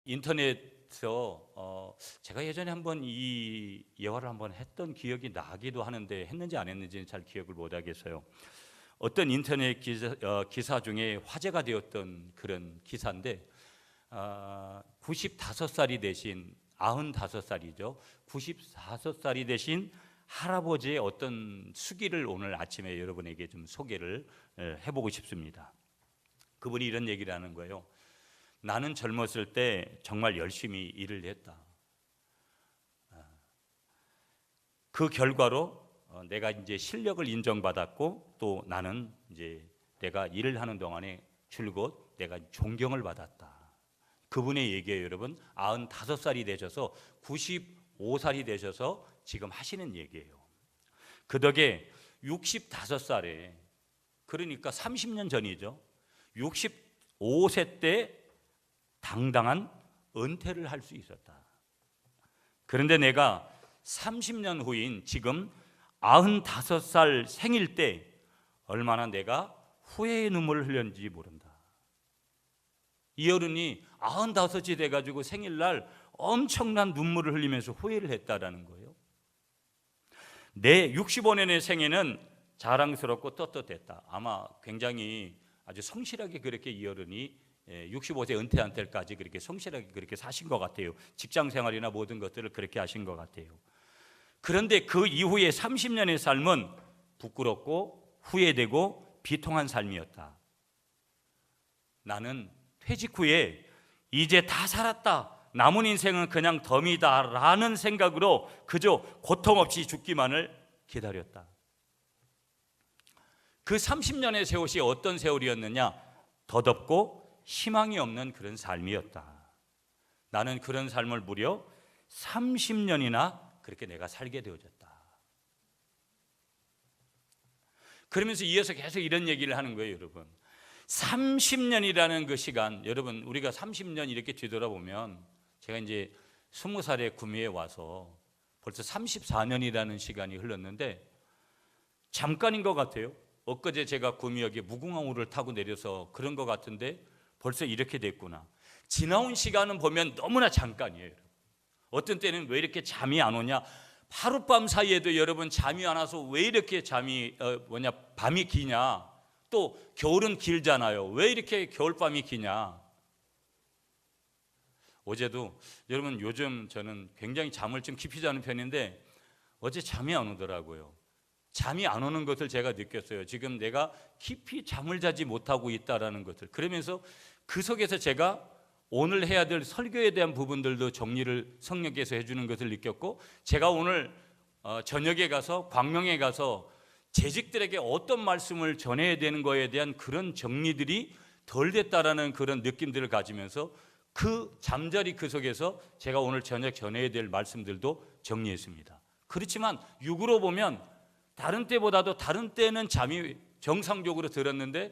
인터넷에서 제가 예전에 한번 이 예화를 한번 했던 기억이 나기도 하는데 했는지 안 했는지는 잘 기억을 못 하겠어요. 어떤 인터넷 기사 중에 화제가 되었던 그런 기사인데 95살이 되신 95살이죠. 95살이 되신 할아버지의 어떤 수기를 오늘 아침에 여러분에게 좀 소개를 해보고 싶습니다. 그분이 이런 얘기를 하는 거예요. 나는 젊었을 때 정말 열심히 일을 했다. 그 결과로 내가 이제 실력을 인정받았고 또 나는 이제 내가 일을 하는 동안에 줄곧 내가 존경을 받았다. 그분의 얘기예요, 여러분. 95살이 되셔서 95살이 되셔서 지금 하시는 얘기예요. 그 덕에 65살에, 그러니까 30년 전이죠. 65세 때 당당한 은퇴를 할 수 있었다. 그런데 내가 30년 후인 지금 95살 생일 때 얼마나 내가 후회의 눈물을 흘렸는지 모른다. 이 어른이 95이 돼가지고 생일날 엄청난 눈물을 흘리면서 후회를 했다라는 거예요. 내 65년의 생애는 자랑스럽고 떳떳했다. 아마 굉장히 아주 성실하게 그렇게 이 어른이 65세 은퇴한 때까지 그렇게 성실하게 그렇게 사신 것 같아요. 직장 생활이나 모든 것들을 그렇게 하신 것 같아요. 그런데 그 이후에 30년의 삶은 부끄럽고 후회되고 비통한 삶이었다. 나는 퇴직 후에 이제 다 살았다, 남은 인생은 그냥 덤이다 라는 생각으로 그저 고통 없이 죽기만을 기다렸다. 그 30년의 세월이 어떤 세월이었느냐? 더덥고 희망이 없는 그런 삶이었다. 나는 그런 삶을 무려 30년이나 그렇게 내가 살게 되어졌다. 그러면서 이어서 계속 이런 얘기를 하는 거예요, 여러분. 30년이라는 그 시간, 여러분 우리가 30년 이렇게 뒤돌아보면, 제가 이제 20살에 구미에 와서 벌써 34년이라는 시간이 흘렀는데 잠깐인 것 같아요. 엊그제 제가 구미역에 무궁화호를 타고 내려서 그런 것 같은데 벌써 이렇게 됐구나. 지나온 시간은 보면 너무나 잠깐이에요. 어떤 때는 왜 이렇게 잠이 안 오냐? 하룻밤 사이에도 여러분 잠이 안 와서 왜 이렇게 밤이 기냐? 또 겨울은 길잖아요. 왜 이렇게 겨울밤이 기냐? 어제도 여러분, 요즘 저는 굉장히 잠을 좀 깊이 자는 편인데 어제 잠이 안 오더라고요. 잠이 안 오는 것을 제가 느꼈어요. 지금 내가 깊이 잠을 자지 못하고 있다라는 것을. 그러면서 그 속에서 제가 오늘 해야 될 설교에 대한 부분들도 정리를 성령께서 해주는 것을 느꼈고, 제가 오늘 저녁에 가서 광명에 가서 재직들에게 어떤 말씀을 전해야 되는 거에 대한 그런 정리들이 덜 됐다라는 그런 느낌들을 가지면서 그 잠자리 그 속에서 제가 오늘 저녁 전해야 될 말씀들도 정리했습니다. 그렇지만 육으로 보면 다른 때보다도 다른 때는 잠이 정상적으로 들었는데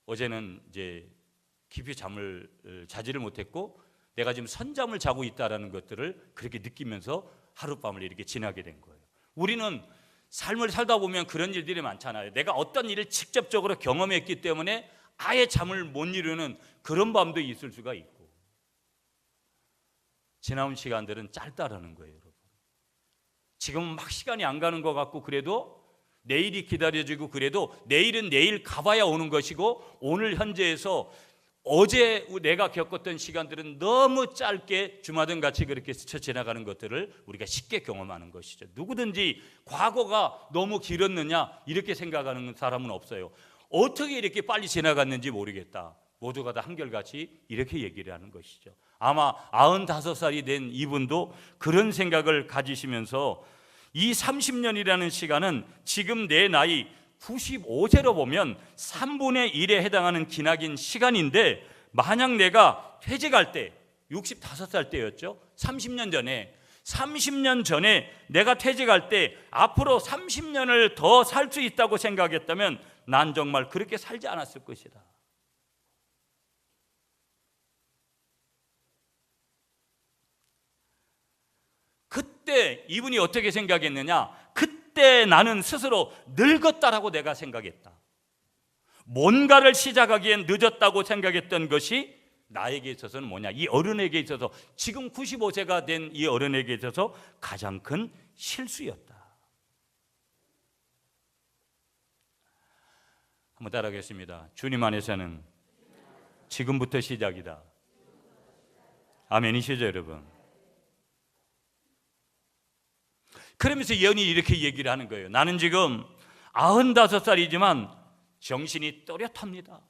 어제는 이제 깊이 잠을 자지를 못했고 내가 지금 선잠을 자고 있다라는 것들을 그렇게 느끼면서 하룻밤을 이렇게 지나게 된 거예요. 우리는 삶을 살다 보면 그런 일들이 많잖아요. 내가 어떤 일을 직접적으로 경험했기 때문에 아예 잠을 못 이루는 그런 밤도 있을 수가 있고, 지나온 시간들은 짧다라는 거예요, 여러분. 지금은 막 시간이 안 가는 것 같고 그래도 내일이 기다려지고 그래도 내일은 내일 가봐야 오는 것이고, 오늘 현재에서 어제 내가 겪었던 시간들은 너무 짧게 주마등같이 그렇게 스쳐 지나가는 것들을 우리가 쉽게 경험하는 것이죠. 누구든지 과거가 너무 길었느냐 이렇게 생각하는 사람은 없어요. 어떻게 이렇게 빨리 지나갔는지 모르겠다. 모두가 다 한결같이 이렇게 얘기를 하는 것이죠. 아마 95살이 된 이분도 그런 생각을 가지시면서 이 30년이라는 시간은 지금 내 나이 95세로 보면 3분의 1에 해당하는 기나긴 시간인데, 만약 내가 퇴직할 때 65살 때였죠. 30년 전에 내가 퇴직할 때 앞으로 30년을 더 살 수 있다고 생각했다면 난 정말 그렇게 살지 않았을 것이다. 그때 이분이 어떻게 생각했느냐? 그때 나는 스스로 늙었다라고 내가 생각했다. 뭔가를 시작하기엔 늦었다고 생각했던 것이 나에게 있어서는 뭐냐? 이 어른에게 있어서, 지금 95세가 된 이 어른에게 있어서 가장 큰 실수였다. 한번 따라하겠습니다. 주님 안에서는 지금부터 시작이다. 아멘이시죠, 여러분? 그러면서 예언이 이렇게 얘기를 하는 거예요. 나는 지금 95살이지만 정신이 또렷합니다.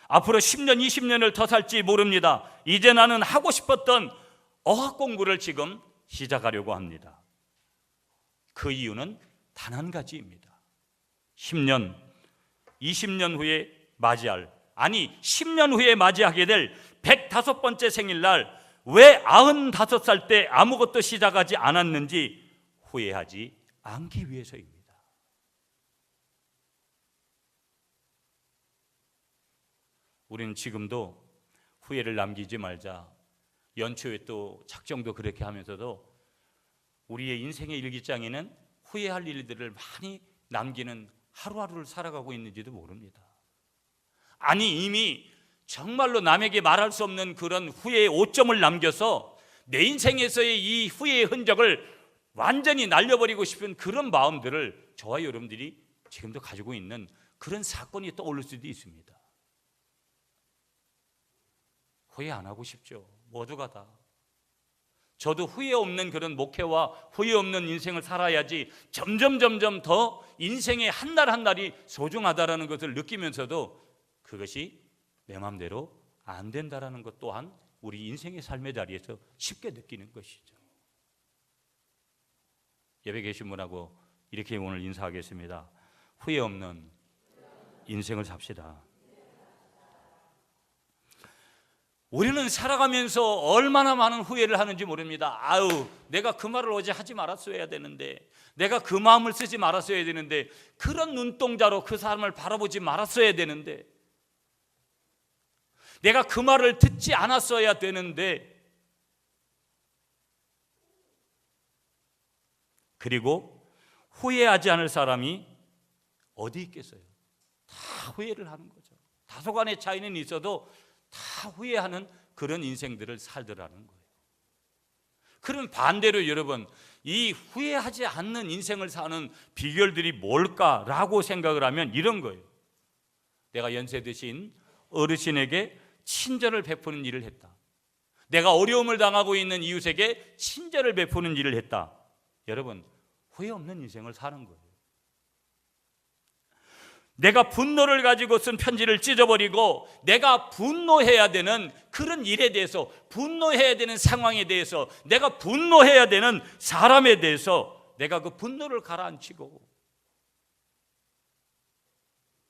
앞으로 10년, 20년을 더 살지 모릅니다. 이제 나는 하고 싶었던 어학 공부를 지금 시작하려고 합니다. 그 이유는 단 한 가지입니다. 10년, 20년 후에 맞이할, 아니 10년 후에 맞이하게 될 105번째 생일날 왜 95살 때 아무것도 시작하지 않았는지 후회하지 않기 위해서입니다. 우리는 지금도 후회를 남기지 말자, 연초에 또 작정도 그렇게 하면서도 우리의 인생의 일기장에는 후회할 일들을 많이 남기는 하루하루를 살아가고 있는지도 모릅니다. 아니 이미 정말로 남에게 말할 수 없는 그런 후회의 오점을 남겨서 내 인생에서의 이 후회의 흔적을 완전히 날려버리고 싶은 그런 마음들을 저와 여러분들이 지금도 가지고 있는 그런 사건이 떠오를 수도 있습니다. 후회 안 하고 싶죠. 모두가 다. 저도 후회 없는 그런 목회와 후회 없는 인생을 살아야지 점점 더 인생의 한 날 한 날이 소중하다라는 것을 느끼면서도 그것이 내 마음대로 안 된다라는 것 또한 우리 인생의 삶의 자리에서 쉽게 느끼는 것이죠. 예배 계신 분하고 이렇게 오늘 인사하겠습니다. 후회 없는 인생을 삽시다. 우리는 살아가면서 얼마나 많은 후회를 하는지 모릅니다. 아유, 내가 그 말을 어제 하지 말았어야 되는데, 내가 그 마음을 쓰지 말았어야 되는데, 그런 눈동자로 그 사람을 바라보지 말았어야 되는데, 내가 그 말을 듣지 않았어야 되는데, 그리고 후회하지 않을 사람이 어디 있겠어요? 다 후회를 하는 거죠. 다소간의 차이는 있어도 다 후회하는 그런 인생들을 살더라는 거예요. 그럼 반대로 여러분, 이 후회하지 않는 인생을 사는 비결들이 뭘까라고 생각을 하면 이런 거예요. 내가 연세 드신 어르신에게 친절을 베푸는 일을 했다. 내가 어려움을 당하고 있는 이웃에게 친절을 베푸는 일을 했다. 여러분, 후회 없는 인생을 사는 거예요. 내가 분노를 가지고 쓴 편지를 찢어버리고 내가 분노해야 되는 그런 일에 대해서, 분노해야 되는 상황에 대해서, 내가 분노해야 되는 사람에 대해서 내가 그 분노를 가라앉히고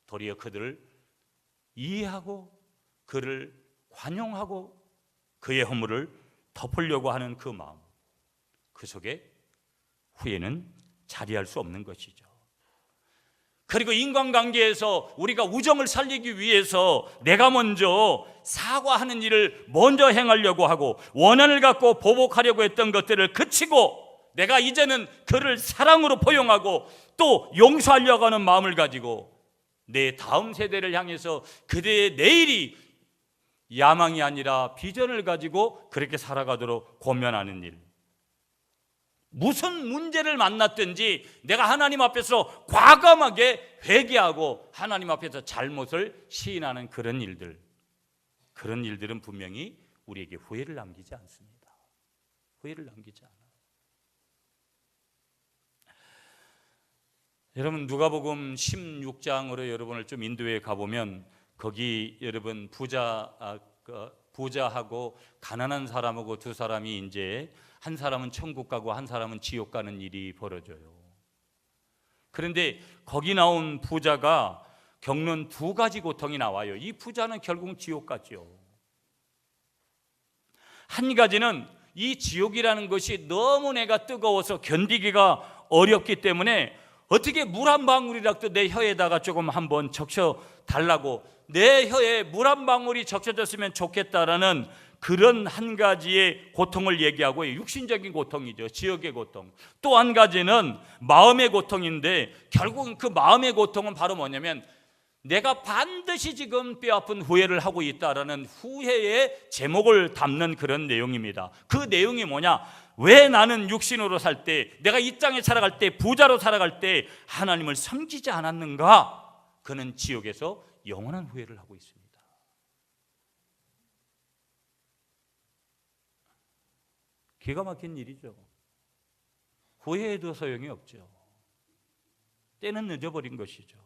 도리어 그들을 이해하고 그를 관용하고 그의 허물을 덮으려고 하는 그 마음, 그 속에 후회는 자리할 수 없는 것이죠. 그리고 인간관계에서 우리가 우정을 살리기 위해서 내가 먼저 사과하는 일을 먼저 행하려고 하고 원한을 갖고 보복하려고 했던 것들을 그치고 내가 이제는 그를 사랑으로 포용하고 또 용서하려고 하는 마음을 가지고 내 다음 세대를 향해서 그대의 내일이 야망이 아니라 비전을 가지고 그렇게 살아가도록 고면하는 일, 무슨 문제를 만났든지 내가 하나님 앞에서 과감하게 회개하고 하나님 앞에서 잘못을 시인하는 그런 일들, 그런 일들은 분명히 우리에게 후회를 남기지 않습니다. 후회를 남기지 않아요. 여러분, 누가복음 16장으로 여러분을 좀 인도해 가보면 거기 여러분 부자하고 가난한 사람하고 두 사람이 이제 한 사람은 천국 가고 한 사람은 지옥 가는 일이 벌어져요. 그런데 거기 나온 부자가 겪는 두 가지 고통이 나와요. 이 부자는 결국 지옥 가죠. 한 가지는 이 지옥이라는 것이 너무 내가 뜨거워서 견디기가 어렵기 때문에 어떻게 물 한 방울이라도 내 혀에다가 조금 한번 적셔 달라고, 내 혀에 물 한 방울이 적셔졌으면 좋겠다라는 그런 한 가지의 고통을 얘기하고, 육신적인 고통이죠. 지역의 고통. 또 한 가지는 마음의 고통인데 결국은 그 마음의 고통은 바로 뭐냐면 내가 반드시 지금 뼈아픈 후회를 하고 있다라는 후회의 제목을 담는 그런 내용입니다. 그 내용이 뭐냐? 왜 나는 육신으로 살 때, 내가 이 땅에 살아갈 때, 부자로 살아갈 때 하나님을 섬기지 않았는가? 그는 지옥에서 영원한 후회를 하고 있습니다. 기가 막힌 일이죠. 후회해도 소용이 없죠. 때는 늦어버린 것이죠.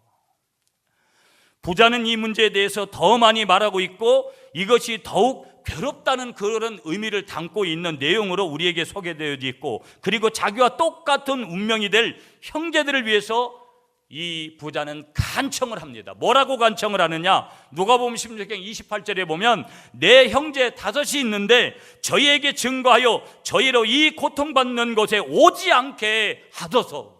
부자는 이 문제에 대해서 더 많이 말하고 있고 이것이 더욱 괴롭다는 그런 의미를 담고 있는 내용으로 우리에게 소개되어 있고, 그리고 자기와 똑같은 운명이 될 형제들을 위해서 이 부자는 간청을 합니다. 뭐라고 간청을 하느냐? 누가복음 16장 28절에 보면 내 형제 5이 있는데 저희에게 증거하여 저희로 이 고통받는 곳에 오지 않게 하소서.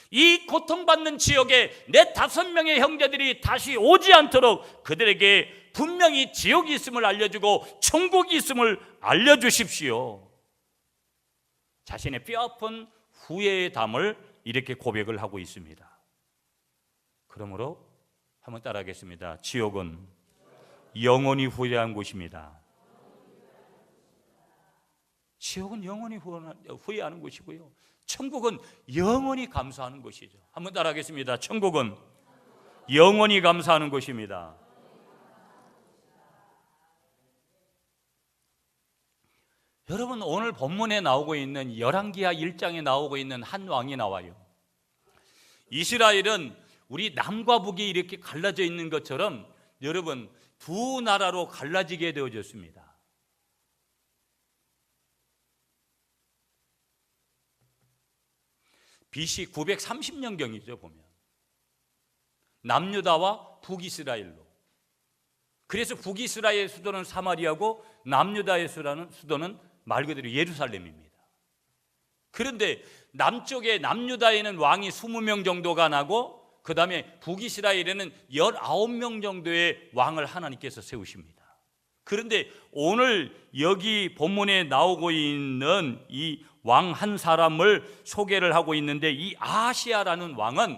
이 고통받는 지역에 내 5명의 형제들이 다시 오지 않도록 그들에게 분명히 지옥이 있음을 알려주고 천국이 있음을 알려주십시오. 자신의 뼈아픈 후회의 담을 이렇게 고백을 하고 있습니다. 그러므로 한번 따라하겠습니다. 지옥은 영원히 후회한 곳입니다. 지옥은 영원히 후회하는 곳이고요, 천국은 영원히 감사하는 곳이죠. 한번 따라하겠습니다. 천국은 영원히 감사하는 곳입니다. 여러분, 오늘 본문에 나오고 있는 열왕기하 1장에 나오고 있는 한 왕이 나와요. 이스라엘은 우리 남과 북이 이렇게 갈라져 있는 것처럼 여러분 두 나라로 갈라지게 되어졌습니다. BC 930년경이죠. 보면 남유다와 북이스라엘로. 그래서 북이스라엘의 수도는 사마리아고 남유다의 수도는 말 그대로 예루살렘입니다. 그런데 남쪽에 남유다에는 왕이 20명 정도가 나고 그 다음에 북이스라엘에는 19명 정도의 왕을 하나님께서 세우십니다. 그런데 오늘 여기 본문에 나오고 있는 이 왕 한 사람을 소개를 하고 있는데, 이 아하시야라는 왕은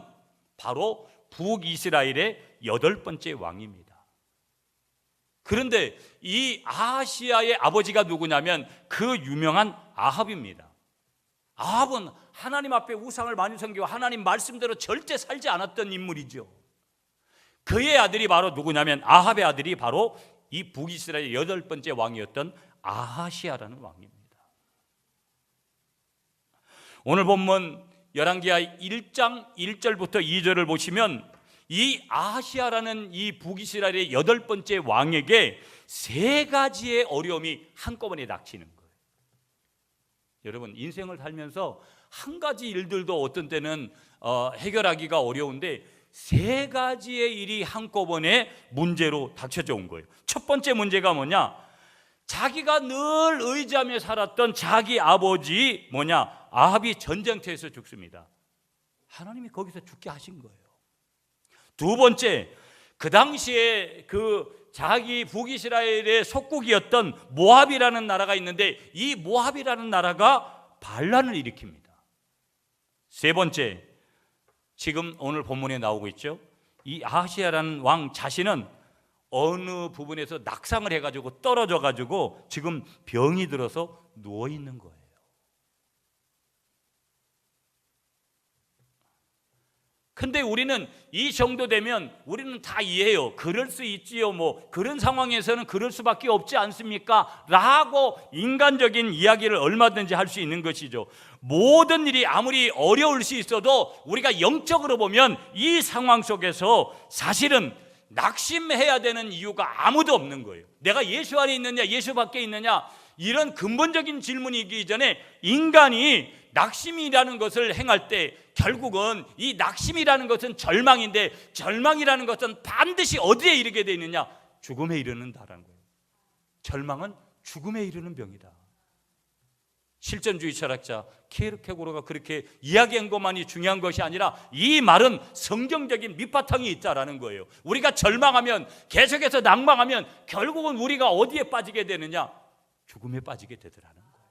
바로 북이스라엘의 8번째 왕입니다. 그런데 이 아하시야의 아버지가 누구냐면 그 유명한 아합입니다. 아합은 하나님 앞에 우상을 많이 섬기고 하나님 말씀대로 절대 살지 않았던 인물이죠. 그의 아들이 바로 누구냐면 아합의 아들이 바로 이 북이스라엘의 8번째 왕이었던 아하시야라는 왕입니다. 오늘 본문 열왕기하 1장 1절부터 2절을 보시면 이 아하시야라는 이 북이스라엘의 8번째 왕에게 3가지의 어려움이 한꺼번에 닥치는 거예요. 여러분, 인생을 살면서 한 가지 일들도 어떤 때는 해결하기가 어려운데 3가지의 일이 한꺼번에 문제로 닥쳐져 온 거예요. 첫 번째 문제가 뭐냐? 자기가 늘 의지하며 살았던 자기 아버지 아합이 전쟁터에서 죽습니다. 하나님이 거기서 죽게 하신 거예요. 두 번째, 그 당시에 그 자기 북이스라엘의 속국이었던 모압이라는 나라가 있는데 이 모압이라는 나라가 반란을 일으킵니다. 세 번째, 지금 오늘 본문에 나오고 있죠. 이 아하시야라는 왕 자신은 어느 부분에서 낙상을 해가지고 떨어져가지고 지금 병이 들어서 누워 있는 거예요. 근데 우리는 이 정도 되면 우리는 다 이해해요. 그럴 수 있지요. 그런 상황에서는 그럴 수밖에 없지 않습니까? 라고 인간적인 이야기를 얼마든지 할 수 있는 것이죠. 모든 일이 아무리 어려울 수 있어도 우리가 영적으로 보면 이 상황 속에서 사실은 낙심해야 되는 이유가 아무도 없는 거예요. 내가 예수 안에 있느냐, 예수 밖에 있느냐, 이런 근본적인 질문이기 전에 인간이 낙심이라는 것을 행할 때 결국은 이 낙심이라는 것은 절망인데, 절망이라는 것은 반드시 어디에 이르게 되어 있느냐? 죽음에 이르는다라는 거예요. 절망은 죽음에 이르는 병이다. 실존주의 철학자 키에르케고르가 그렇게 이야기한 것만이 중요한 것이 아니라 이 말은 성경적인 밑바탕이 있다라는 거예요. 우리가 절망하면, 계속해서 낭망하면 결국은 우리가 어디에 빠지게 되느냐? 죽음에 빠지게 되더라는 거예요.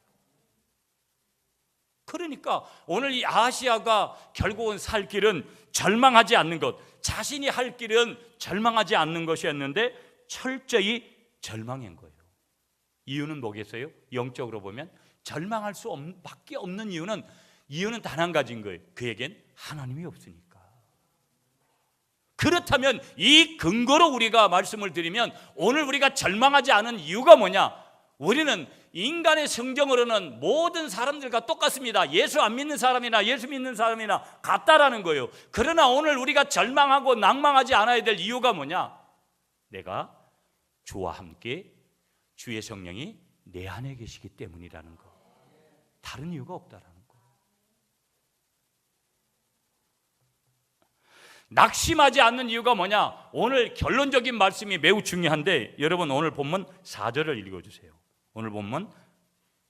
그러니까 오늘 이 아하시아가 결국은 살 길은 절망하지 않는 것, 자신이 할 길은 절망하지 않는 것이었는데 철저히 절망한 거예요. 이유는 뭐겠어요? 영적으로 보면 절망할 수밖에 없는 이유는 단 한 가지인 거예요. 그에겐 하나님이 없으니까. 그렇다면 이 근거로 우리가 말씀을 드리면 오늘 우리가 절망하지 않은 이유가 뭐냐? 우리는 인간의 성경으로는 모든 사람들과 똑같습니다. 예수 안 믿는 사람이나 예수 믿는 사람이나 같다라는 거예요. 그러나 오늘 우리가 절망하고 낭망하지 않아야 될 이유가 뭐냐? 내가 주와 함께 주의 성령이 내 안에 계시기 때문이라는 거. 다른 이유가 없다라는 거. 낙심하지 않는 이유가 뭐냐? 오늘 결론적인 말씀이 매우 중요한데 여러분 오늘 본문 4절을 읽어주세요. 오늘 본문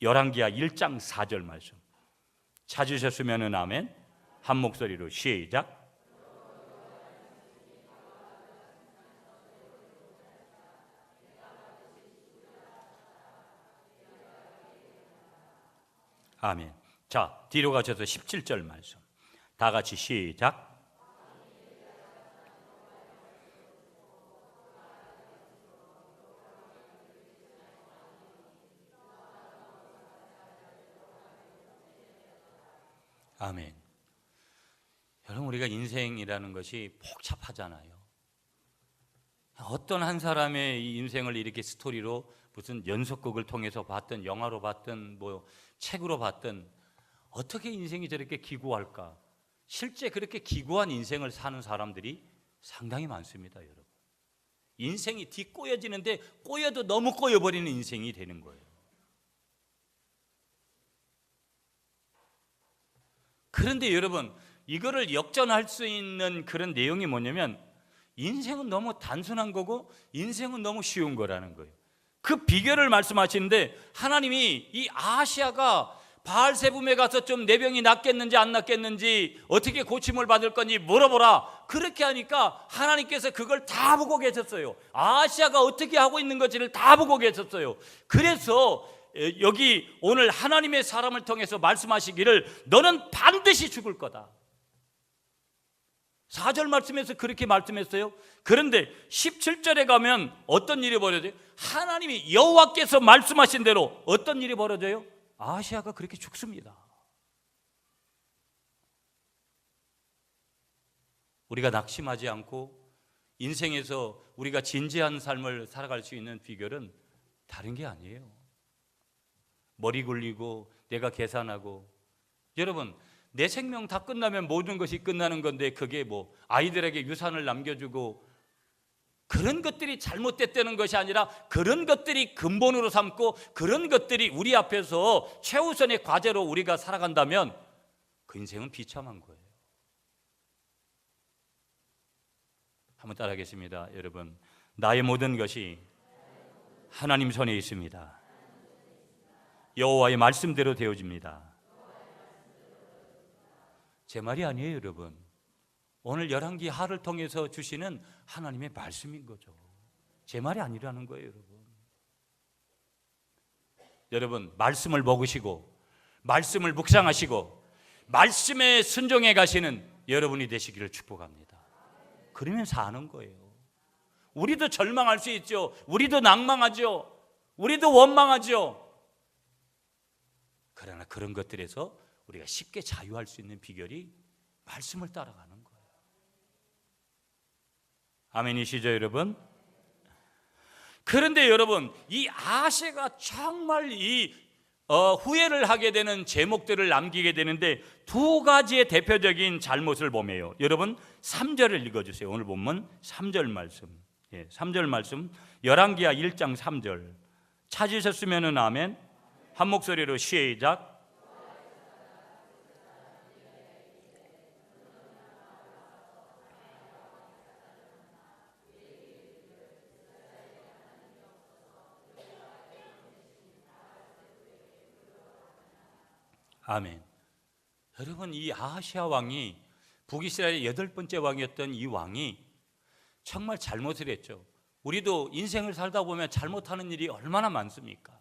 열왕기하 1장 4절 말씀 찾으셨으면 아멘. 한 목소리로 시작. 아멘. 자, 뒤로 가셔서 17절 말씀 다 같이 시작. 아멘. 여러분 우리가 인생이라는 것이 복잡하잖아요. 어떤 한 사람의 이 인생을 이렇게 스토리로 무슨 연속극을 통해서 봤든 영화로 봤든 뭐 책으로 봤든 어떻게 인생이 저렇게 기구할까? 실제 그렇게 기구한 인생을 사는 사람들이 상당히 많습니다, 여러분. 인생이 뒷꼬여지는데 꼬여도 너무 꼬여버리는 인생이 되는 거예요. 그런데 여러분 이거를 역전할 수 있는 그런 내용이 뭐냐면 인생은 너무 단순한 거고 인생은 너무 쉬운 거라는 거예요. 그 비결을 말씀하시는데 하나님이 이 아하시아가 바알세붐에 가서 좀 내 병이 낫겠는지 안 낫겠는지 어떻게 고침을 받을 건지 물어보라. 그렇게 하니까 하나님께서 그걸 다 보고 계셨어요. 아하시아가 어떻게 하고 있는 건지를 다 보고 계셨어요. 그래서 여기 오늘 하나님의 사람을 통해서 말씀하시기를 너는 반드시 죽을 거다. 4절 말씀에서 그렇게 말씀했어요. 그런데 17절에 가면 어떤 일이 벌어져요? 하나님이 여호와께서 말씀하신 대로 어떤 일이 벌어져요? 아하시아가 그렇게 죽습니다. 우리가 낙심하지 않고 인생에서 우리가 진지한 삶을 살아갈 수 있는 비결은 다른 게 아니에요. 머리 굴리고 내가 계산하고 여러분 내 생명 다 끝나면 모든 것이 끝나는 건데 그게 뭐 아이들에게 유산을 남겨주고 그런 것들이 잘못됐다는 것이 아니라 그런 것들이 근본으로 삼고 그런 것들이 우리 앞에서 최우선의 과제로 우리가 살아간다면 그 인생은 비참한 거예요. 한번 따라하겠습니다. 여러분 나의 모든 것이 하나님 손에 있습니다. 여호와의 말씀대로 되어집니다. 제 말이 아니에요, 여러분. 오늘 열왕기 하를 통해서 주시는 하나님의 말씀인 거죠. 제 말이 아니라는 거예요, 여러분. 여러분, 말씀을 먹으시고 말씀을 묵상하시고 말씀에 순종해 가시는 여러분이 되시기를 축복합니다. 그러면 사는 거예요. 우리도 절망할 수 있죠. 우리도 낭망하죠. 우리도 원망하죠. 그러나 그런 것들에서 우리가 쉽게 자유할 수 있는 비결이 말씀을 따라가는 거예요. 아멘이시죠, 여러분? 그런데 여러분, 이 아하시아가 정말 후회를 하게 되는 제목들을 남기게 되는데 두 가지의 대표적인 잘못을 범해요. 여러분 3절을 읽어주세요. 오늘 본문 3절 말씀. 3절 말씀 열왕기하 1장 3절 찾으셨으면 아멘. 한 목소리로 시작. 아멘. 여러분 이 아하시아 왕이 북이스라엘의 8번째 왕이었던 이 왕이 정말 잘못을 했죠. 우리도 인생을 살다 보면 잘못하는 일이 얼마나 많습니까?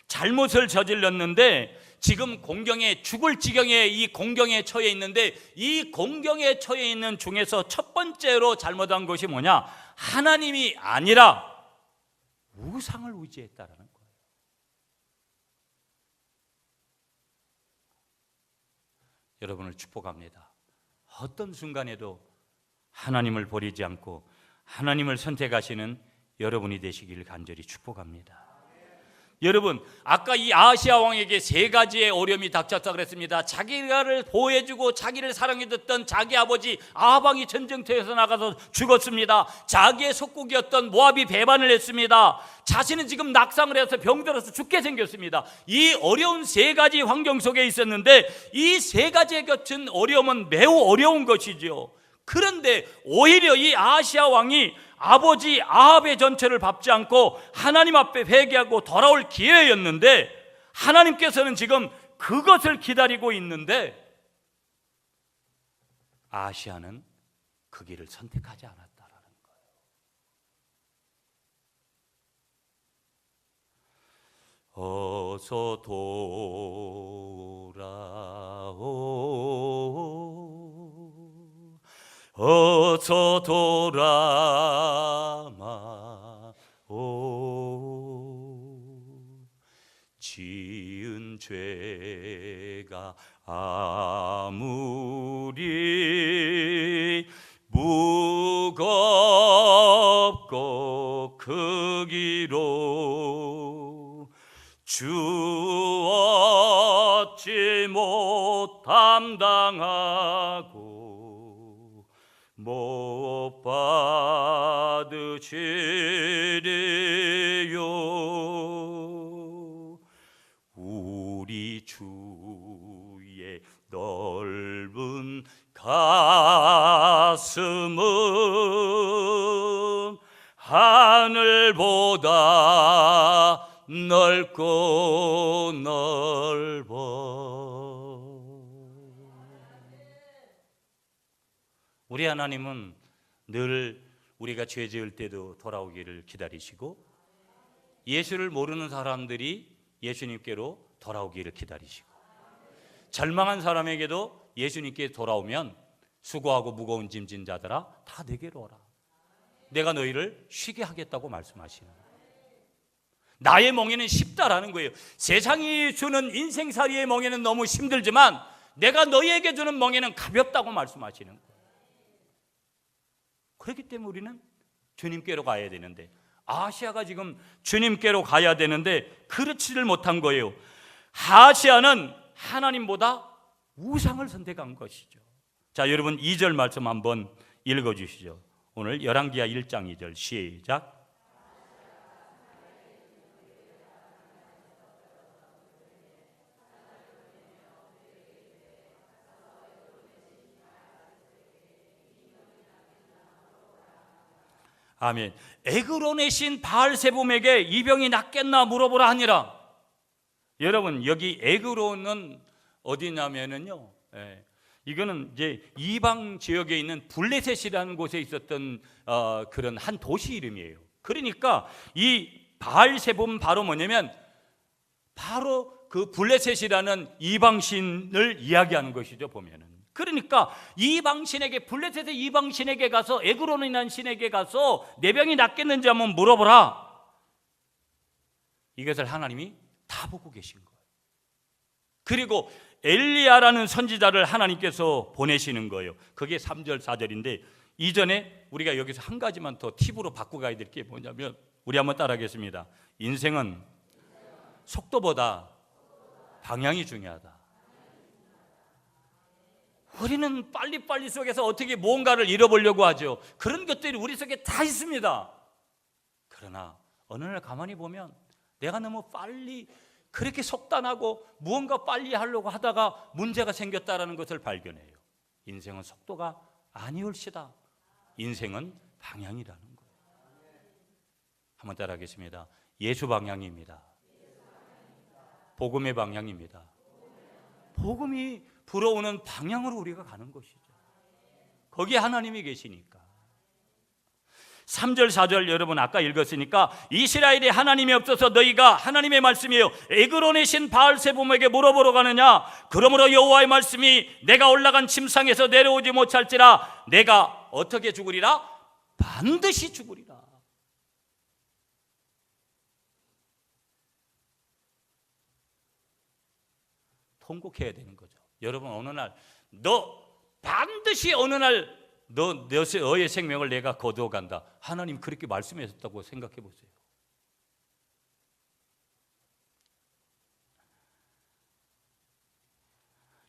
잘못을 저질렀는데 지금 공경에 죽을 지경에 이 공경에 처해 있는데 이 공경에 처해 있는 중에서 첫 번째로 잘못한 것이 뭐냐? 하나님이 아니라 우상을 의지했다라는 거예요. 여러분을 축복합니다. 어떤 순간에도 하나님을 버리지 않고 하나님을 선택하시는 여러분이 되시길 간절히 축복합니다. 여러분, 아까 이 아하시아 왕에게 세 가지의 어려움이 닥쳤다 그랬습니다. 자기를 보호해주고 자기를 사랑해줬던 자기 아버지 아합 왕이 전쟁터에서 나가서 죽었습니다. 자기의 속국이었던 모압이 배반을 했습니다. 자신은 지금 낙상을 해서 병들어서 죽게 생겼습니다. 이 어려운 세 가지 환경 속에 있었는데 이 세 가지에 겹친 어려움은 매우 어려운 것이죠. 그런데 오히려 이 아하시아 왕이 아버지 아합의 전체를 밟지 않고 하나님 앞에 회개하고 돌아올 기회였는데 하나님께서는 지금 그것을 기다리고 있는데 아하시아는 그 길을 선택하지 않았다라는 거예요. 어서 돌아오, 어서 돌아마오. 지은 죄가 아무리 무겁고 크기로 주 어찌 못 감당하고 못 받으시리요. 우리 주의 넓은 가슴은 하늘보다 넓고 넓어. 우리 하나님은 늘 우리가 죄 지을 때도 돌아오기를 기다리시고 예수를 모르는 사람들이 예수님께로 돌아오기를 기다리시고 절망한 사람에게도 예수님께 돌아오면 수고하고 무거운 짐진 자들아 다 내게로 오라. 내가 너희를 쉬게 하겠다고 말씀하시는 거예요. 나의 멍에는 쉽다라는 거예요. 세상이 주는 인생살이의 멍에는 너무 힘들지만 내가 너희에게 주는 멍에는 가볍다고 말씀하시는 거예요. 그렇기 때문에 우리는 주님께로 가야 되는데 아하시아가 지금 주님께로 가야 되는데 그렇지를 못한 거예요. 아하시아는 하나님보다 우상을 선택한 것이죠. 자, 여러분 2절 말씀 한번 읽어주시죠. 오늘 열왕기하 1장 2절 시작. 아멘. 에그론의 신 바알세봄에게 이 병이 낫겠나 물어보라 하니라. 여러분 여기 에그론은 어디냐면은요, 이거는 이제 이방 지역에 있는 블레셋이라는 곳에 있었던 그런 한 도시 이름이에요. 그러니까 이 바알세봄 바로 뭐냐면 바로 그 블레셋이라는 이방신을 이야기하는 것이죠, 보면은. 그러니까 이방신에게, 블레셋의 이방신에게 가서, 에그론이라는 신에게 가서 내 병이 낫겠는지 한번 물어보라. 이것을 하나님이 다 보고 계신 거예요. 그리고 엘리야라는 선지자를 하나님께서 보내시는 거예요. 그게 3절 4절인데 이전에 우리가 여기서 한 가지만 더 팁으로 바꾸고 가야 될 게 뭐냐면, 우리 한번 따라하겠습니다. 인생은 속도보다 방향이 중요하다. 우리는 빨리빨리 속에서 어떻게 무언가를 잃어보려고 하죠. 그런 것들이 우리 속에 다 있습니다. 그러나 어느 날 가만히 보면 내가 너무 빨리 그렇게 속단하고 무언가 빨리 하려고 하다가 문제가 생겼다는 것을 발견해요. 인생은 속도가 아니올시다. 인생은 방향이라는 거예요. 한번 따라하겠습니다. 예수 방향입니다. 복음의 방향입니다. 복음이 불어오는 방향으로 우리가 가는 것이죠. 거기에 하나님이 계시니까. 3절 4절 여러분 아까 읽었으니까 이스라엘이 하나님이 없어서 너희가 하나님의 말씀이에요. 에그론이신 바알세봄에게 물어보러 가느냐? 그러므로 여호와의 말씀이 내가 올라간 침상에서 내려오지 못할지라 내가 어떻게 죽으리라? 반드시 죽으리라. 통곡해야 되는 거죠. 여러분 어느 날 너 반드시 어느 날 너의 생명을 내가 거두어 간다. 하나님 그렇게 말씀하셨다고 생각해 보세요.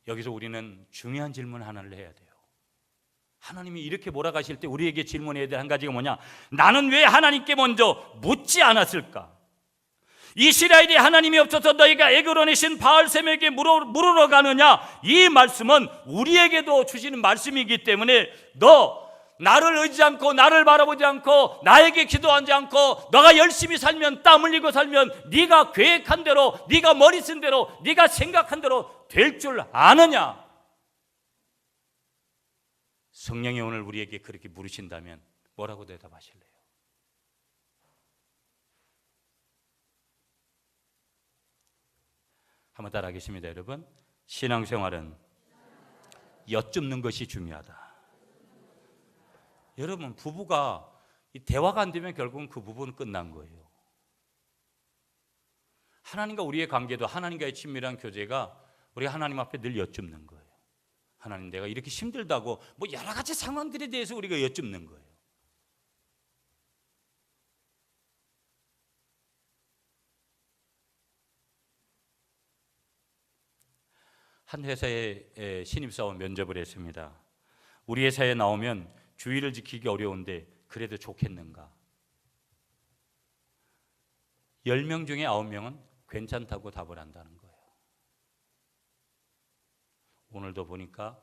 여기서 우리는 중요한 질문 하나를 해야 돼요. 하나님이 이렇게 몰아가실 때 우리에게 질문해야 될 한 가지가 뭐냐? 나는 왜 하나님께 먼저 묻지 않았을까? 이스라엘이 하나님이 없어서 너희가 에그론이신 바알셈에게 물으러 가느냐? 이 말씀은 우리에게도 주시는 말씀이기 때문에 너 나를 의지하지 않고 나를 바라보지 않고 나에게 기도하지 않고 너가 열심히 살면 땀 흘리고 살면 네가 계획한 대로 네가 머리 쓴 대로 네가 생각한 대로 될 줄 아느냐? 성령이 오늘 우리에게 그렇게 물으신다면 뭐라고 대답하실래요? 한번 따라하겠습니다. 여러분, 신앙생활은 여쭙는 것이 중요하다. 여러분, 부부가 대화가 안 되면 결국은 그 부부는 끝난 거예요. 하나님과 우리의 관계도 하나님과의 친밀한 교제가 우리가 하나님 앞에 늘 여쭙는 거예요. 하나님, 내가 이렇게 힘들다고 뭐 여러 가지 상황들에 대해서 우리가 여쭙는 거예요. 한 회사에 신입사원 면접을 했습니다. 우리 회사에 나오면 주의를 지키기 어려운데 그래도 좋겠는가? 10명 중에 9명은 괜찮다고 답을 한다는 거예요. 오늘도 보니까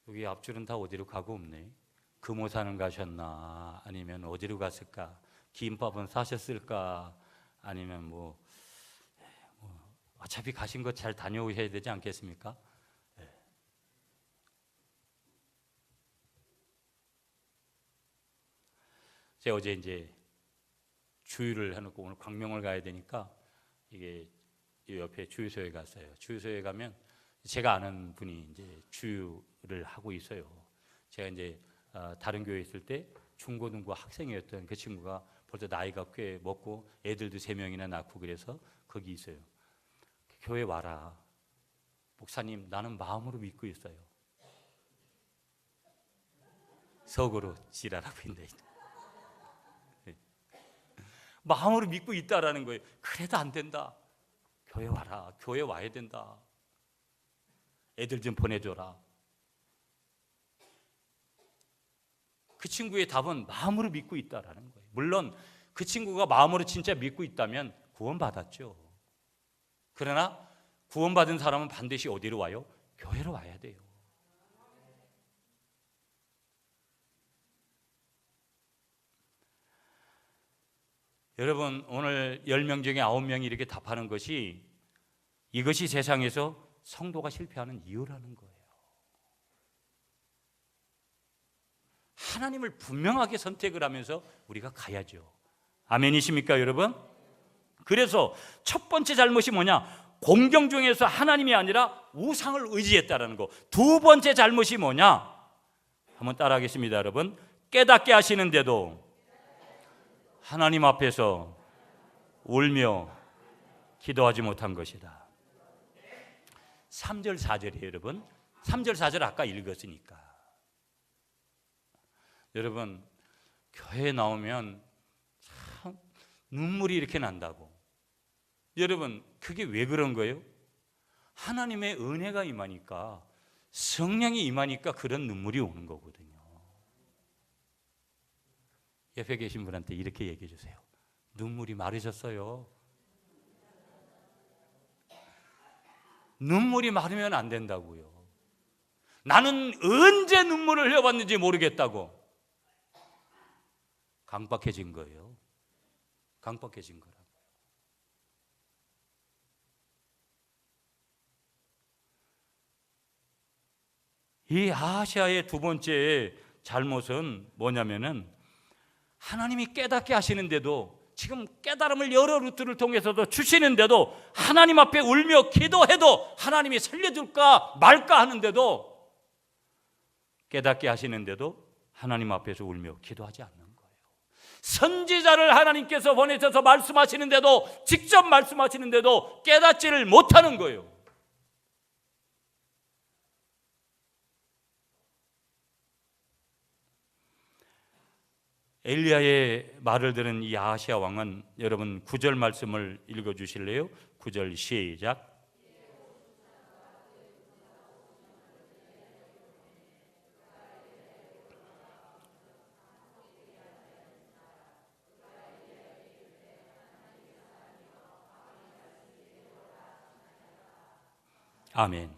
여기 앞줄은 다 어디로 가고 없네. 금호산은 가셨나? 아니면 어디로 갔을까? 김밥은 사셨을까? 아니면 뭐 어차피 가신 거 잘 다녀오셔야 되지 않겠습니까? 네. 제가 어제 이제 주유를 해놓고 오늘 광명을 가야 되니까 이게 이 옆에 주유소에 갔어요. 주유소에 가면 제가 아는 분이 이제 주유를 하고 있어요. 제가 이제 다른 교회에 있을 때 중고등부 학생이었던 그 친구가 벌써 나이가 꽤 먹고 애들도 3명이나 낳고 그래서 거기 있어요. 교회 와라. 목사님, 나는 마음으로 믿고 있어요. 속으로 지랄하고 있네. 마음으로 믿고 있다라는 거예요. 그래도 안 된다. 교회 와라. 교회 와야 된다. 애들 좀 보내줘라. 그 친구의 답은 마음으로 믿고 있다라는 거예요. 물론 그 친구가 마음으로 진짜 믿고 있다면 구원받았죠. 그러나 구원받은 사람은 반드시 어디로 와요? 교회로 와야 돼요. 여러분, 오늘 10명 중에 9명이 이렇게 답하는 것이 이것이 세상에서 성도가 실패하는 이유라는 거예요. 하나님을 분명하게 선택을 하면서 우리가 가야죠. 아멘이십니까, 여러분? 그래서 첫 번째 잘못이 뭐냐? 공경 중에서 하나님이 아니라 우상을 의지했다라는 거. 두 번째 잘못이 뭐냐? 한번 따라하겠습니다, 여러분. 깨닫게 하시는데도 하나님 앞에서 울며 기도하지 못한 것이다. 3절 4절이에요, 여러분. 3절 4절 아까 읽었으니까. 여러분, 교회에 나오면 참 눈물이 이렇게 난다고. 여러분, 그게 왜 그런 거예요? 하나님의 은혜가 임하니까, 성령이 임하니까 그런 눈물이 오는 거거든요. 옆에 계신 분한테 이렇게 얘기해 주세요. 눈물이 마르셨어요. 눈물이 마르면 안 된다고요. 나는 언제 눈물을 흘려봤는지 모르겠다고. 강박해진 거예요. 강박해진 거라고요. 이 아하시아의 두 번째 잘못은 뭐냐면은 하나님이 깨닫게 하시는데도, 지금 깨달음을 여러 루트를 통해서도 주시는데도, 하나님 앞에 울며 기도해도 하나님이 살려줄까 말까 하는데도, 깨닫게 하시는데도 하나님 앞에서 울며 기도하지 않는 거예요. 선지자를 하나님께서 보내셔서 말씀하시는데도, 직접 말씀하시는데도 깨닫지를 못하는 거예요. 엘리야의 말을 들은 이 아하시야 왕은, 여러분 9절 말씀을 읽어 주실래요? 9절 시작. 아멘.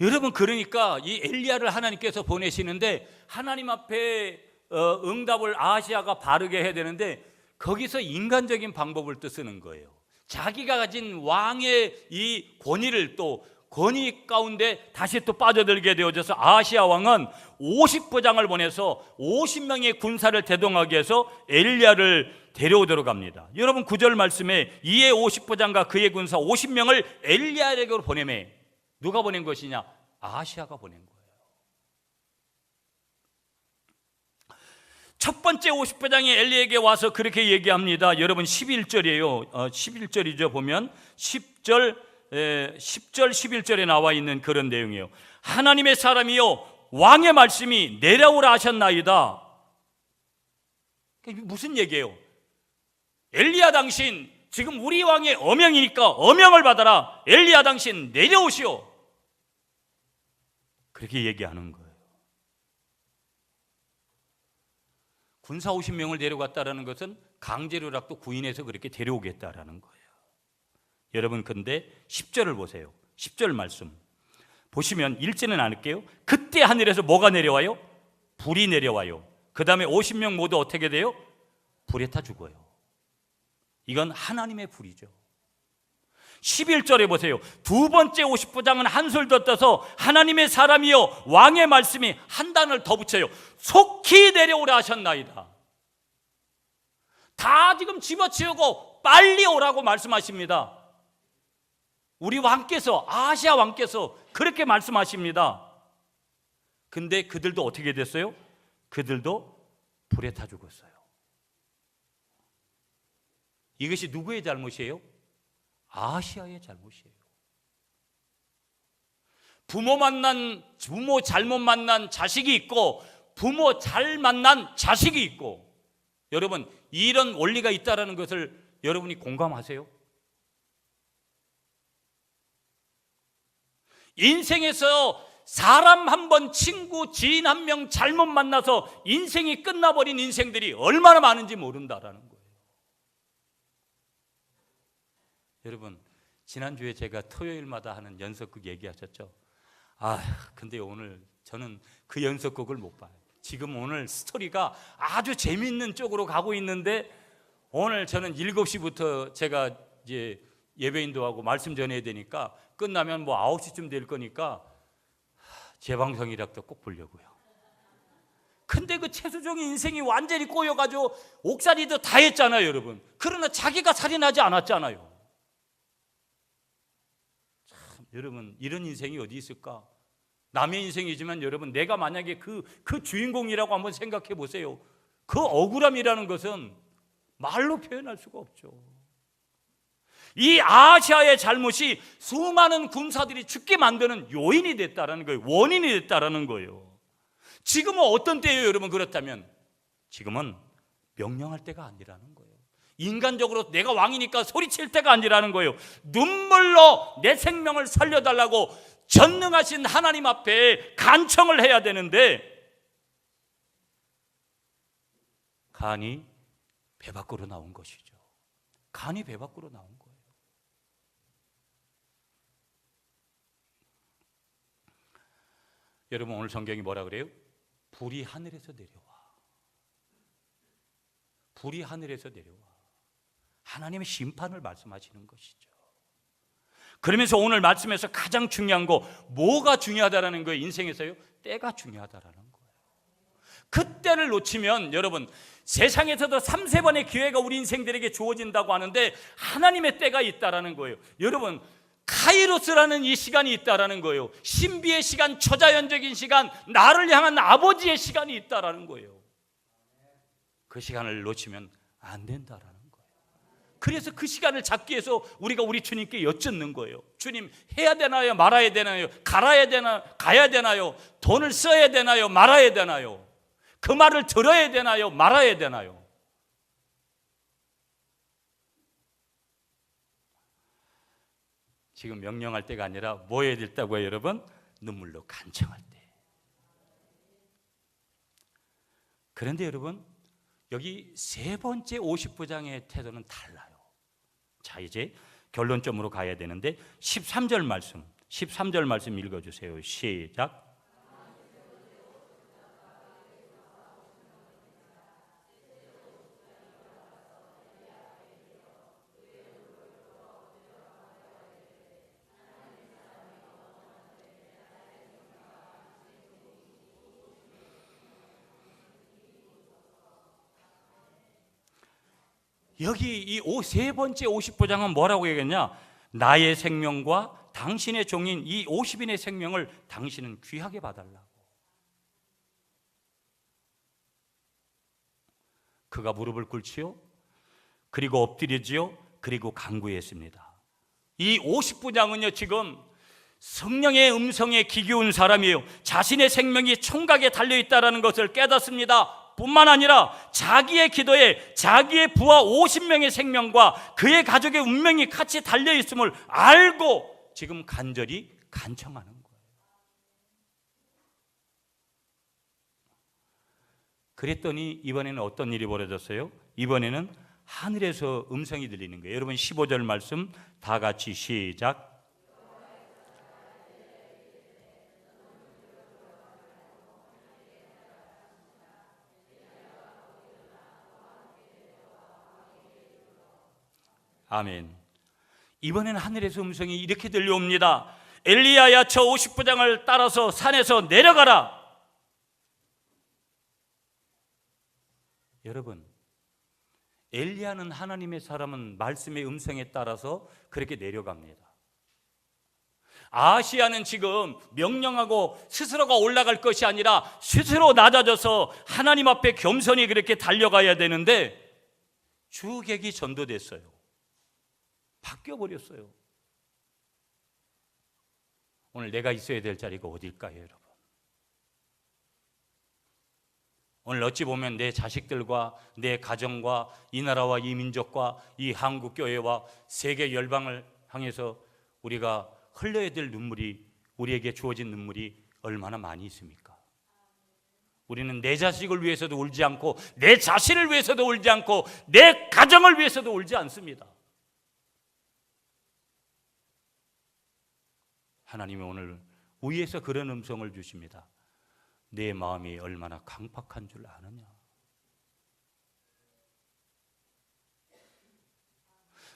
여러분, 그러니까 이 엘리야를 하나님께서 보내시는데 하나님 앞에 응답을 아하시야가 바르게 해야 되는데, 거기서 인간적인 방법을 또 쓰는 거예요. 자기가 가진 왕의 이 권위를, 또 권위 가운데 다시 또 빠져들게 되어져서 아하시야 왕은 50부장을 보내서 50명의 군사를 대동하게 해서 엘리야를 데려오도록 합니다. 여러분 9절 말씀에 이에 50부장과 그의 군사 50명을 엘리야에게로 보내매, 누가 보낸 것이냐? 아하시야가 보낸 거예요. 첫 번째 50부장이 엘리야에게 와서 그렇게 얘기합니다. 여러분 11절이에요. 11절이죠. 보면 10절 11절에 나와 있는 그런 내용이에요. 하나님의 사람이요 왕의 말씀이 내려오라 하셨나이다. 무슨 얘기예요? 엘리야 당신 지금 우리 왕의 어명이니까 어명을 받아라. 엘리야 당신 내려오시오. 그렇게 얘기하는 거예요. 군사 50명을 데려갔다라는 것은 강제로라도 구인해서 그렇게 데려오겠다라는 거예요. 여러분, 근데 10절을 보세요. 10절 말씀 보시면, 읽지는 않을게요. 그때 하늘에서 뭐가 내려와요? 불이 내려와요. 그 다음에 50명 모두 어떻게 돼요? 불에 타 죽어요. 이건 하나님의 불이죠. 11절에 보세요. 두 번째 50부장은 한술 더 떠서 하나님의 사람이여 왕의 말씀이 한 단을 더 붙여요. 속히 내려오라 하셨나이다. 다 지금 집어치우고 빨리 오라고 말씀하십니다. 우리 왕께서, 아하시야 왕께서 그렇게 말씀하십니다. 근데 그들도 어떻게 됐어요? 그들도 불에 타 죽었어요. 이것이 누구의 잘못이에요? 아하시야의 잘못이에요. 부모 잘못 만난 자식이 있고, 부모 잘 만난 자식이 있고, 여러분 이런 원리가 있다는 것을 여러분이 공감하세요? 인생에서 사람 한 번, 친구, 지인 한 명 잘못 만나서 인생이 끝나버린 인생들이 얼마나 많은지 모른다라는 거예요. 여러분, 지난주에 제가 토요일마다 하는 연속극 얘기하셨죠? 근데 오늘 저는 그 연속극을 못 봐요. 지금 오늘 스토리가 아주 재밌는 쪽으로 가고 있는데, 오늘 저는 7시부터 제가 이제 예배인도 하고 말씀 전해야 되니까, 끝나면 뭐 9시쯤 될 거니까 재방송이라도 꼭 보려고요. 근데 그 최수종의 인생이 완전히 꼬여가지고 옥살이도 다 했잖아요, 여러분. 그러나 자기가 살인하지 않았잖아요. 참, 여러분 이런 인생이 어디 있을까? 남의 인생이지만 여러분, 내가 만약에 그 주인공이라고 한번 생각해 보세요. 그 억울함이라는 것은 말로 표현할 수가 없죠. 이 아하시야의 잘못이 수많은 군사들이 죽게 만드는 요인이 됐다라는 거예요. 원인이 됐다라는 거예요. 지금은 어떤 때예요, 여러분? 그렇다면 지금은 명령할 때가 아니라는 거예요. 인간적으로 내가 왕이니까 소리칠 때가 아니라는 거예요. 눈물로 내 생명을 살려달라고 전능하신 하나님 앞에 간청을 해야 되는데, 간이 배 밖으로 나온 것이죠. 간이 배 밖으로 나온 거예요. 여러분, 오늘 성경이 뭐라 그래요? 불이 하늘에서 내려와. 불이 하늘에서 내려와. 하나님의 심판을 말씀하시는 것이죠. 그러면서 오늘 말씀에서 가장 중요한 거, 뭐가 중요하다라는 거예요? 인생에서요? 때가 중요하다라는 거예요. 그때를 놓치면 여러분, 세상에서도 3-4번의 기회가 우리 인생들에게 주어진다고 하는데 하나님의 때가 있다라는 거예요. 여러분, 카이로스라는 이 시간이 있다라는 거예요. 신비의 시간, 초자연적인 시간, 나를 향한 아버지의 시간이 있다라는 거예요. 그 시간을 놓치면 안 된다라는 거예요. 그래서 그 시간을 잡기 위해서 우리가 우리 주님께 여쭙는 거예요. 주님, 해야 되나요? 말아야 되나요? 가야 되나요? 돈을 써야 되나요? 말아야 되나요? 그 말을 들어야 되나요? 말아야 되나요? 지금 명령할 때가 아니라 뭐 해야 됐다고요, 여러분? 눈물로 간청할 때. 그런데 여러분, 여기 세 번째 50부장의 태도는 달라요. 자, 이제 결론점으로 가야 되는데 13절 말씀 읽어주세요. 시작. 여기 이 세 번째 50부장은 뭐라고 얘기했냐? 나의 생명과 당신의 종인 이 50인의 생명을 당신은 귀하게 봐달라고. 그가 무릎을 꿇지요, 그리고 엎드리지요, 그리고 간구했습니다. 이 50부장은요, 지금 성령의 음성에 기겨운 사람이에요. 자신의 생명이 총각에 달려있다는 것을 깨닫습니다. 뿐만 아니라 자기의 기도에 자기의 부하 50명의 생명과 그의 가족의 운명이 같이 달려있음을 알고 지금 간절히 간청하는 거예요. 그랬더니 이번에는 어떤 일이 벌어졌어요? 이번에는 하늘에서 음성이 들리는 거예요. 여러분 15절 말씀 다 같이 시작. 아멘. 이번에는 하늘에서 음성이 이렇게 들려옵니다. 엘리야야, 저 50부장을 따라서 산에서 내려가라. 여러분, 엘리야는 하나님의 사람은 말씀의 음성에 따라서 그렇게 내려갑니다. 아하시야는 지금 명령하고 스스로가 올라갈 것이 아니라 스스로 낮아져서 하나님 앞에 겸손히 그렇게 달려가야 되는데 주객이 전도됐어요. 바뀌어버렸어요. 오늘 내가 있어야 될 자리가 어딜까요, 여러분? 오늘 어찌 보면 내 자식들과 내 가정과 이 나라와 이 민족과 이 한국교회와 세계 열방을 향해서 우리가 흘려야 될 눈물이, 우리에게 주어진 눈물이 얼마나 많이 있습니까? 우리는 내 자식을 위해서도 울지 않고 내 자신을 위해서도 울지 않고 내 가정을 위해서도 울지 않습니다. 하나님이 오늘 위에서 그런 음성을 주십니다. 내 마음이 얼마나 강팍한 줄 아느냐?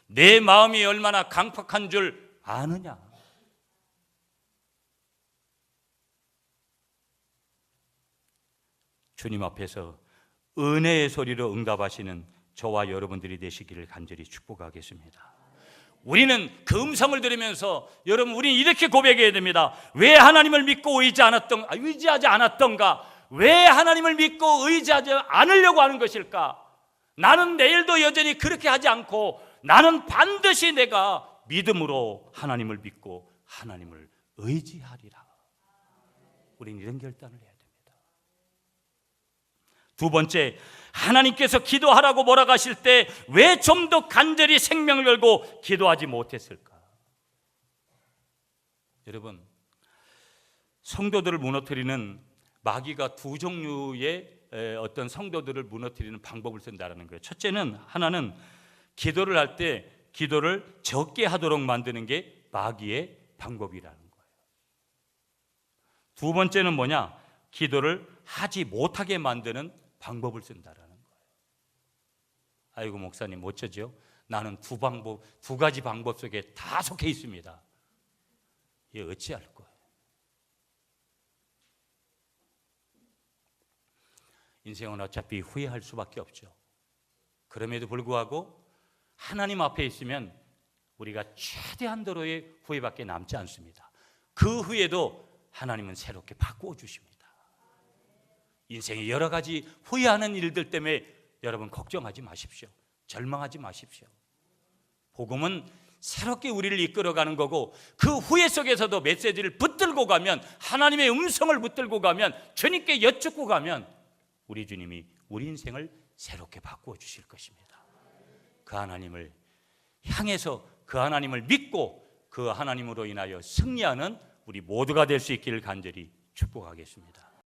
내 마음이 얼마나 강팍한 줄 아느냐? 주님 앞에서 은혜의 소리로 응답하시는 저와 여러분들이 되시기를 간절히 축복하겠습니다. 우리는 그 음성을 들으면서 여러분, 우리는 이렇게 고백해야 됩니다. 왜 하나님을 믿고 의지하지 않았던가? 왜 하나님을 믿고 의지하지 않으려고 하는 것일까? 나는 내일도 여전히 그렇게 하지 않고 나는 반드시 내가 믿음으로 하나님을 믿고 하나님을 의지하리라. 우리는 이런 결단을 해야 됩니다. 두 번째, 하나님께서 기도하라고 몰아가실 때 왜 좀 더 간절히 생명을 걸고 기도하지 못했을까? 여러분, 성도들을 무너뜨리는 마귀가 두 종류의 어떤 성도들을 무너뜨리는 방법을 쓴다는 거예요. 첫째는, 하나는 기도를 할 때 기도를 적게 하도록 만드는 게 마귀의 방법이라는 거예요. 두 번째는 뭐냐? 기도를 하지 못하게 만드는 방법을 쓴다라는 거예요. 아이고 목사님 멋져죠? 나는 두 가지 방법 속에 다 속해 있습니다. 이게 어찌할 거예요? 인생은 어차피 후회할 수밖에 없죠. 그럼에도 불구하고 하나님 앞에 있으면 우리가 최대한도로의 후회밖에 남지 않습니다. 그 후에도 하나님은 새롭게 바꾸어 주십니다. 인생의 여러 가지 후회하는 일들 때문에 여러분 걱정하지 마십시오. 절망하지 마십시오. 복음은 새롭게 우리를 이끌어가는 거고, 그 후회 속에서도 메시지를 붙들고 가면, 하나님의 음성을 붙들고 가면, 주님께 여쭙고 가면 우리 주님이 우리 인생을 새롭게 바꾸어 주실 것입니다. 그 하나님을 향해서, 그 하나님을 믿고 그 하나님으로 인하여 승리하는 우리 모두가 될 수 있기를 간절히 축복하겠습니다.